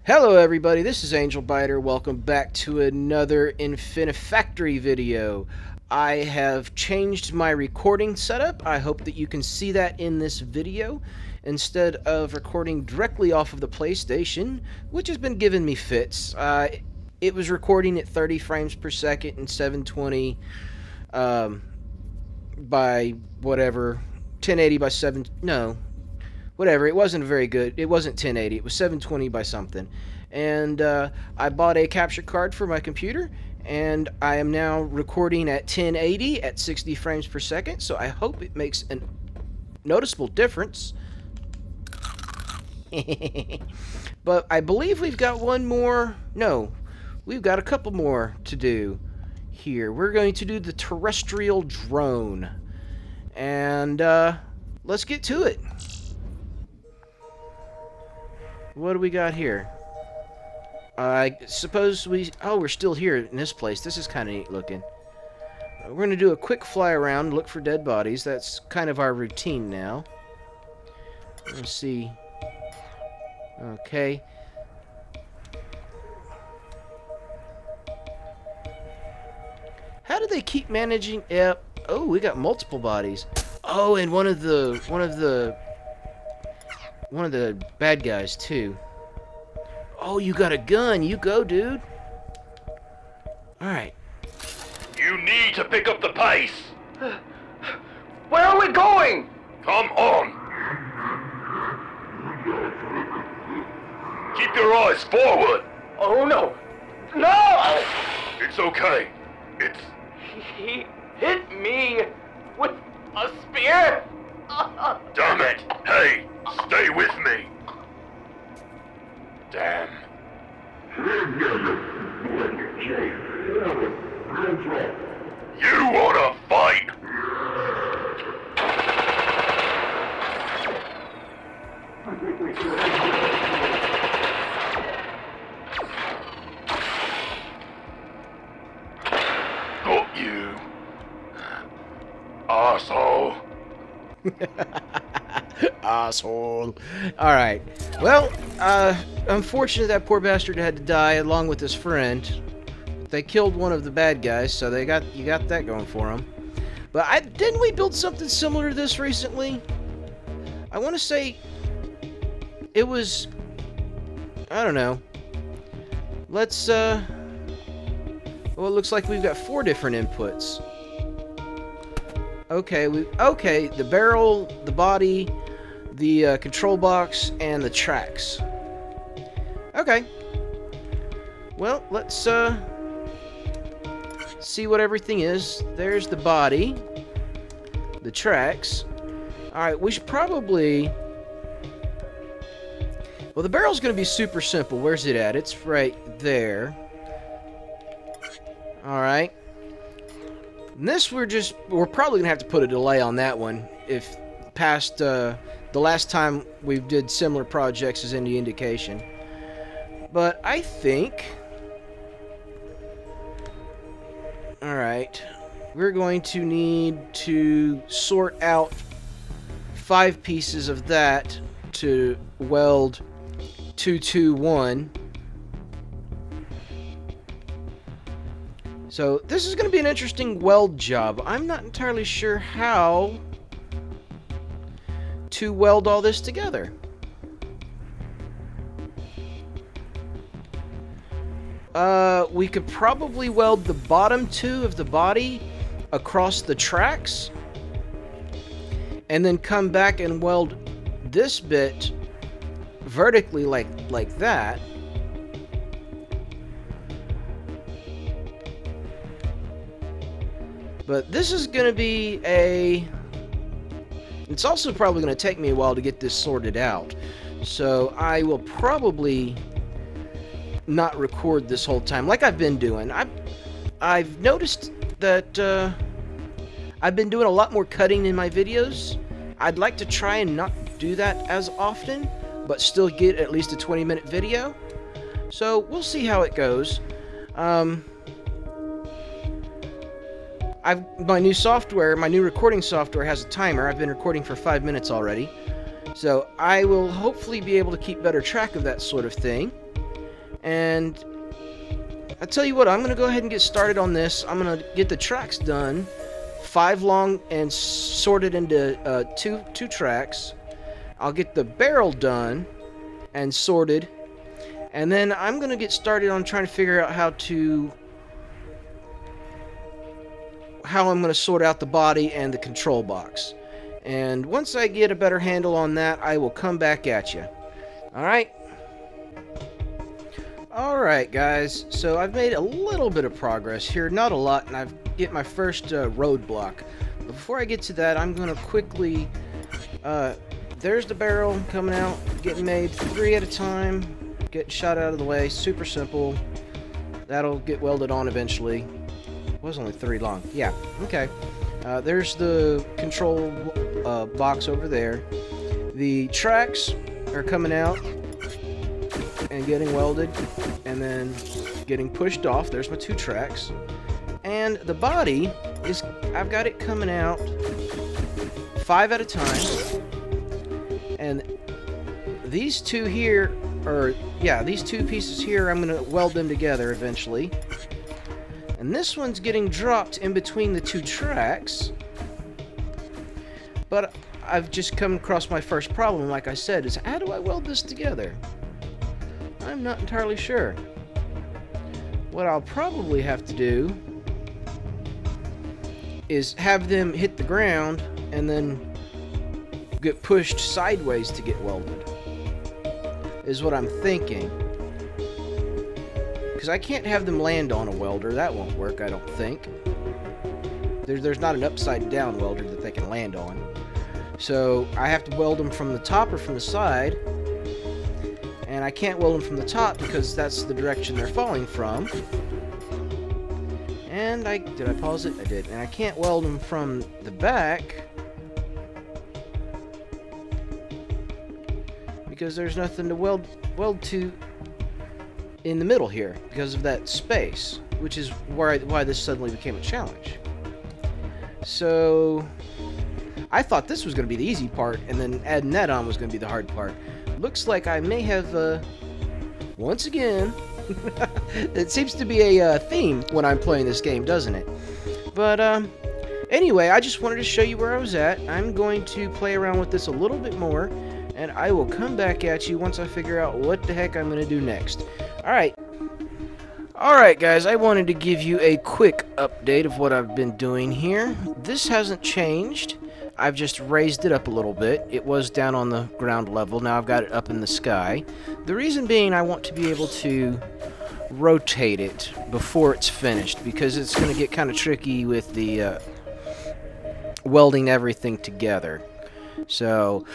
Hello everybody, this is Angel Biter. Welcome back to another Infinifactory video. I have changed my recording setup. I hope that you can see that in this video. Instead of recording directly off of the PlayStation, which has been giving me fits, it was recording at 30 frames per second and 720 by whatever, 1080 by 7, no. Whatever, it wasn't very good. It wasn't 1080, it was 720 by something. And I bought a capture card for my computer, and I am now recording at 1080 at 60 frames per second, so I hope it makes a noticeable difference. But I believe we've got one more. No, we've got a couple more to do here. We're going to do the Terrestrial Drone. And let's get to it. What do we got here? I suppose we're still here in this place. This is kind of neat looking. We're going to do a quick fly around, look for dead bodies. That's kind of our routine now. Let's see. Okay. How do they keep managing? Yep. Oh, we got multiple bodies. Oh, and one of the bad guys, too. Oh, you got a gun. You go, dude. Alright. You need to pick up the pace. Where are we going? Come on. Keep your eyes forward. Oh, no. No! It's okay. He hit me with a spear. Damn it. Hey, stay with me. Damn. You wanna fight? Got you. Asshole. Asshole. Alright. Well, unfortunately that poor bastard had to die along with his friend. They killed one of the bad guys, so you got that going for them. But didn't we build something similar to this recently? I want to say it was, I don't know. Let's well, it looks like we've got 4 different inputs. Okay, the barrel, the body, the control box, and the tracks. Okay. Well, let's see what everything is. There's the body, the tracks. Alright, we should probably... Well, the barrel's going to be super simple. Where's it at? It's right there. Alright. And this we're probably going to have to put a delay on that one if past the last time we did similar projects is any indication. But I think... Alright. We're going to need to sort out 5 pieces of that to weld 221. So this is going to be an interesting weld job. I'm not entirely sure how to weld all this together. We could probably weld the bottom 2 of the body across the tracks, and then come back and weld this bit vertically like that. But this is going to be it's also probably going to take me a while to get this sorted out. So I will probably not record this whole time like I've been doing. I've noticed that I've been doing a lot more cutting in my videos. I'd like to try and not do that as often, but still get at least a 20-minute video. So we'll see how it goes. My new software, my new recording software has a timer. I've been recording for 5 minutes already. So I will hopefully be able to keep better track of that sort of thing. And I tell you what, I'm gonna go ahead and get started on this. I'm gonna get the tracks done, 5 long and sorted into two tracks. I'll get the barrel done and sorted, and then I'm gonna get started on trying to figure out how I'm gonna sort out the body and the control box. And once I get a better handle on that, I will come back at you. Alright guys, so I've made a little bit of progress here, not a lot, and I've get my first roadblock. But before I get to that, I'm going to quickly, there's the barrel coming out, getting made 3 at a time, getting shot out of the way, super simple. That'll get welded on eventually. It was only 3 long. Yeah, okay. There's the control box over there. The tracks are coming out and getting welded and then getting pushed off. There's my 2 tracks. And the body is, I've got it coming out 5 at a time. And these 2 here, these 2 pieces here, I'm going to weld them together eventually. And this one's getting dropped in between the 2 tracks. But I've just come across my first problem, like I said, is how do I weld this together? I'm not entirely sure. What I'll probably have to do is have them hit the ground and then get pushed sideways to get welded, is what I'm thinking. Because I can't have them land on a welder. That won't work, I don't think. There's not an upside down welder that they can land on. So I have to weld them from the top or from the side. And I can't weld them from the top because that's the direction they're falling from. And did I pause it? I did. And I can't weld them from the back because there's nothing to weld to in the middle here because of that space, which is why this suddenly became a challenge. So I thought this was going to be the easy part, and then adding that on was going to be the hard part. Looks like I may have, once again, it seems to be a theme when I'm playing this game, doesn't it? But, anyway, I just wanted to show you where I was at. I'm going to play around with this a little bit more, and I will come back at you once I figure out what the heck I'm going to do next. Alright. Alright, guys, I wanted to give you a quick update of what I've been doing here. This hasn't changed. I've just raised it up a little bit. It was down on the ground level. Now I've got it up in the sky. The reason being I want to be able to rotate it before it's finished, because it's going to get kind of tricky with the welding everything together. So,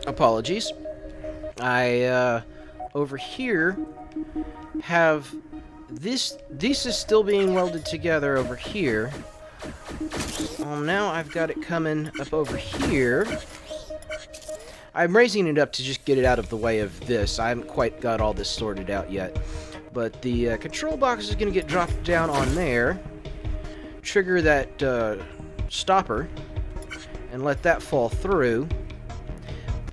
apologies. I, over here, have this is still being welded together over here. Now I've got it coming up over here. I'm raising it up to just get it out of the way of this. I haven't quite got all this sorted out yet. But the control box is going to get dropped down on there. Trigger that stopper and let that fall through.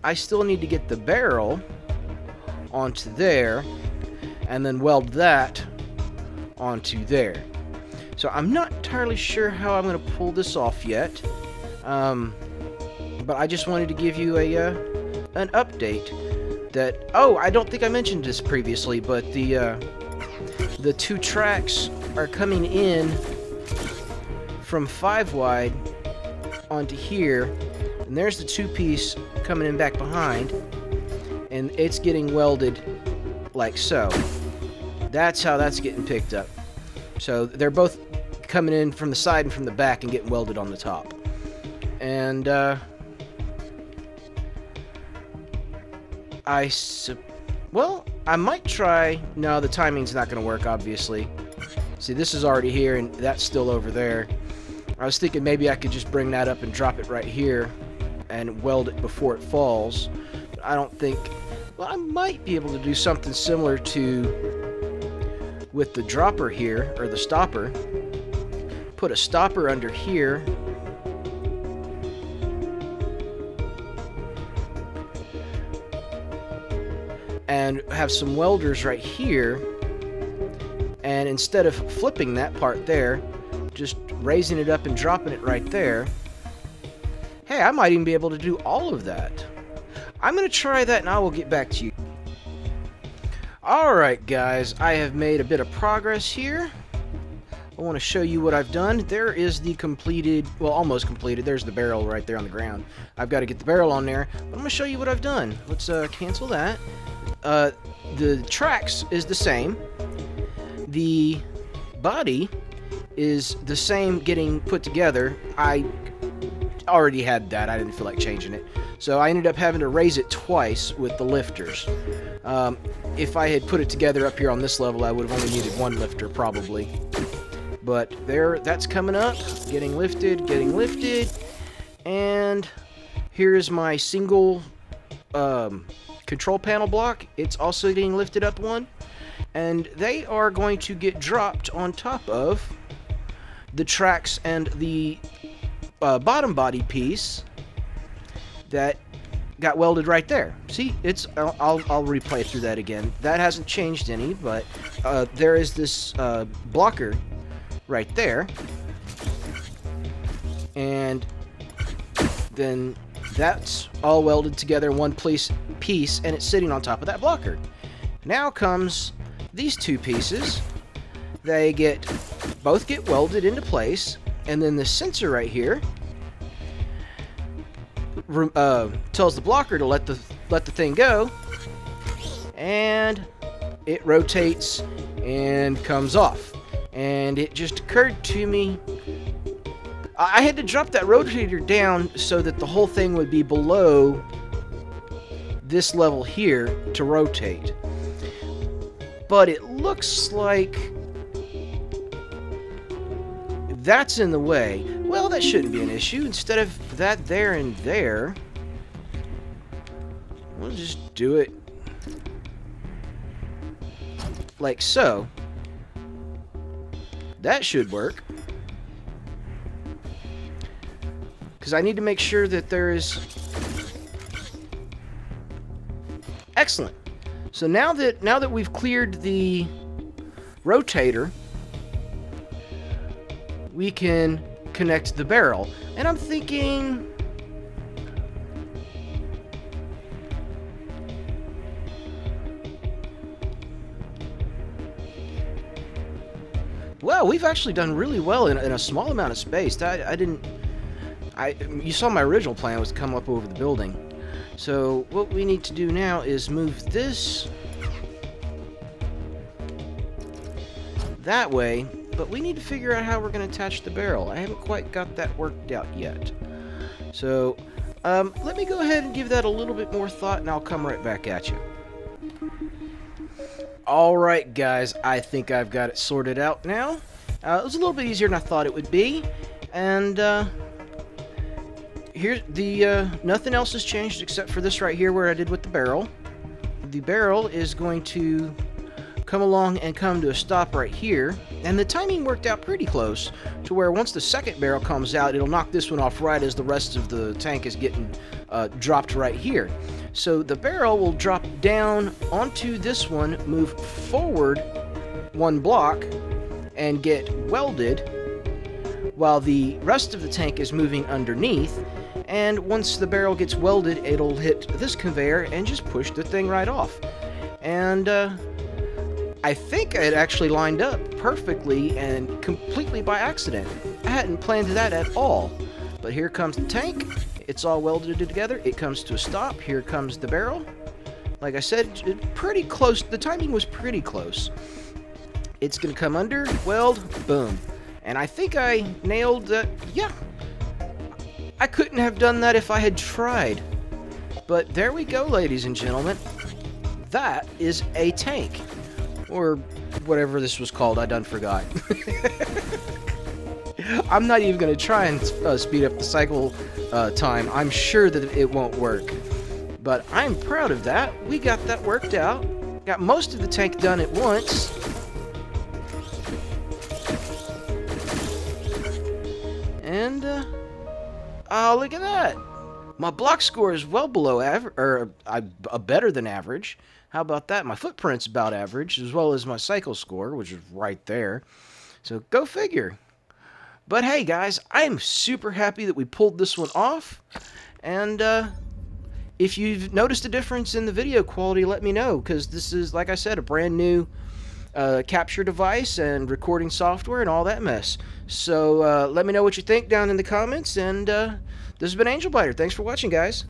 I still need to get the barrel onto there and then weld that onto there. So I'm not entirely sure how I'm going to pull this off yet, but I just wanted to give you an update that, oh, I don't think I mentioned this previously, but the 2 tracks are coming in from 5 wide onto here, and there's the 2-piece coming in back behind, and it's getting welded like so. That's how that's getting picked up. So they're both coming in from the side and from the back and getting welded on the top. And I might try. No, the timing's not going to work, obviously. See, this is already here and that's still over there. I was thinking maybe I could just bring that up and drop it right here and weld it before it falls. But I don't think. Well, I might be able to do something similar to with the dropper here, or the stopper. Put a stopper under here. and have some welders right here, and instead of flipping that part there, just raising it up and dropping it right there. Hey, I might even be able to do all of that. I'm going to try that and I will get back to you. Alright guys, I have made a bit of progress here. I want to show you what I've done. There is the completed, well, almost completed. There's the barrel right there on the ground. I've got to get the barrel on there, but I'm going to show you what I've done. Let's cancel that. The tracks is the same. The body is the same getting put together. I already had that. I didn't feel like changing it. So I ended up having to raise it twice with the lifters. If I had put it together up here on this level, I would have only needed one lifter probably. But there, that's coming up, getting lifted, and here's my single control panel block. It's also getting lifted up one, and they are going to get dropped on top of the tracks and the bottom body piece that got welded right there. See, it's I'll replay through that again. That hasn't changed any, but there is this blocker right there, and then that's all welded together in one piece, and it's sitting on top of that blocker. Now comes these two pieces. They both get welded into place, and then the sensor right here tells the blocker to let the thing go, and it rotates and comes off. And it just occurred to me, I had to drop that rotator down so that the whole thing would be below this level here to rotate. But it looks like that's in the way. Well, that shouldn't be an issue. Instead of that there and there, we'll just do it like so. That should work. Because I need to make sure that there is... Excellent. So now that we've cleared the rotator, we can connect the barrel. And I'm thinking... Well, we've actually done really well in a small amount of space. You saw my original plan was to come up over the building. So what we need to do now is move this that way, but we need to figure out how we're going to attach the barrel. I haven't quite got that worked out yet. So let me go ahead and give that a little bit more thought, and I'll come right back at you. Alright guys, I think I've got it sorted out now. It was a little bit easier than I thought it would be, and here's the nothing else has changed except for this right here where I did with the barrel. The barrel is going to come along and come to a stop right here, and the timing worked out pretty close to where once the second barrel comes out, it'll knock this one off right as the rest of the tank is getting dropped right here. So the barrel will drop down onto this one, move forward one block, and get welded, while the rest of the tank is moving underneath. And once the barrel gets welded, it'll hit this conveyor and just push the thing right off. And I think it actually lined up perfectly and completely by accident. I hadn't planned that at all. But here comes the tank. It's all welded together. It comes to a stop. Here comes the barrel. Like I said, pretty close. The timing was pretty close. It's going to come under, weld, boom. And I think I nailed that. Yeah. I couldn't have done that if I had tried. But there we go, ladies and gentlemen. That is a tank. Or whatever this was called. I done forgot. I'm not even going to try and speed up the cycle time. I'm sure that it won't work. But I'm proud of that. We got that worked out. Got most of the tank done at once. And, oh, look at that. My block score is well below average, or better than average. How about that? My footprint's about average, as well as my cycle score, which is right there. So go figure. But hey, guys, I'm super happy that we pulled this one off. And if you've noticed a difference in the video quality, let me know, because this is, like I said, a brand new capture device and recording software and all that mess. So let me know what you think down in the comments. And this has been Angel Biter. Thanks for watching, guys.